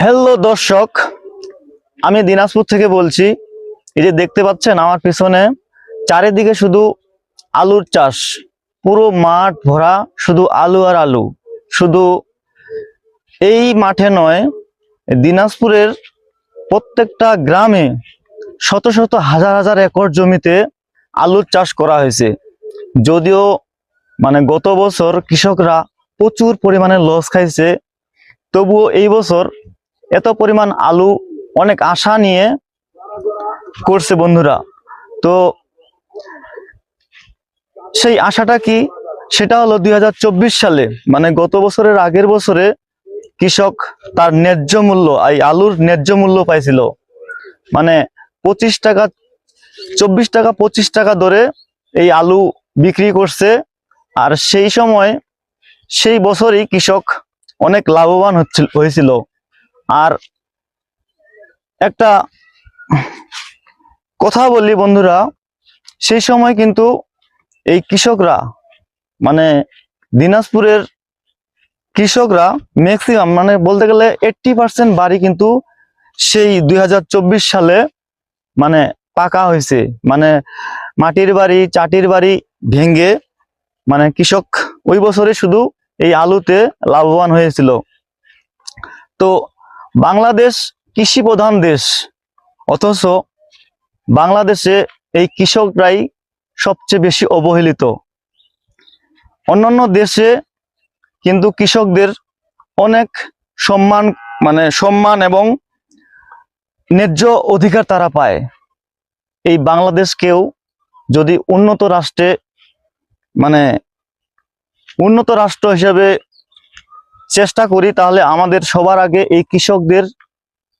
Hello দর্শক, আমি দিনাজপুর থেকে বলছি। এই যে দেখতে পাচ্ছেন আমার পিছনে চারিদিকে শুধু আলুর চাষ, পুরো মাঠ ভরা শুধু আলু আর আলু। শুধু এই মাঠে নয়, দিনাজপুরের প্রত্যেকটা গ্রামে শত শত হাজার হাজার একর জমিতে আলুর চাষ করা হয়েছে। যদিও গত বছর কৃষকরা প্রচুর পরিমাণে লস খাইছে, তবুও এই বছর এত পরিমাণ আলু অনেক আশা নিয়ে করছে বন্ধুরা। তো সেই আশাটা কি? সেটা হলো 2024 সালে, গত বছরের আগের বছরে কৃষক তার ন্যায্য মূল্য, এই আলুর ন্যায্য মূল্য পাইছিল। 25 টাকা, 24 টাকা 25 টাকা দরে এই আলু বিক্রি করছে। আর সেই বছরই কৃষক অনেক লাভবান হয়েছিল। আর একটা কথা বলি বন্ধুরা, সেই সময় কিন্তু এই কৃষকরা দিনাজপুরের কৃষকরা ম্যাক্সিমাম বলতে গেলে 80% বাড়ি কিন্তু সেই 2024 সালে পাকা হয়েছে। মাটির বাড়ি, চাটির বাড়ি ভেঙে কৃষক ওই বছরে শুধু এই আলুতে লাভবান হয়েছিল। তো বাংলাদেশ কৃষি প্রধান দেশ, অথচ বাংলাদেশে এই কৃষকরাই সবচেয়ে বেশি অবহেলিত। অন্যান্য দেশে কিন্তু কৃষকদের অনেক সম্মান এবং ন্যায্য অধিকার তারা পায়। এই বাংলাদেশকেও যদি উন্নত রাষ্ট্র হিসেবে চেষ্টা করি, তাহলে আমাদের সবার আগে এই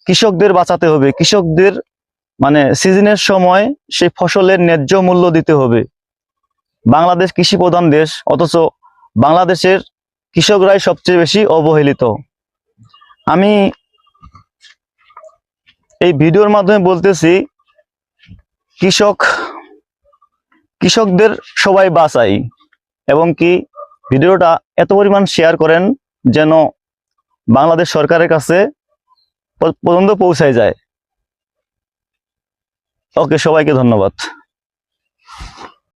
কৃষকদের বাঁচাতে হবে। কৃষকদের সিজনের সময় সেই ফসলের ন্যায্য মূল্য দিতে হবে। বাংলাদেশ কৃষি প্রধান দেশ, অথচ বাংলাদেশের কৃষকরাই সবচেয়ে বেশি অবহেলিত। আমি এই ভিডিওর মাধ্যমে বলতেছি, কৃষকদের সবাই বাঁচাই, এবং কি ভিডিওটা এত পরিমাণ শেয়ার করেন যেন বাংলাদেশ সরকারের কাছে পর্যন্ত পৌঁছায় যায়। ওকে, সবাইকে ধন্যবাদ।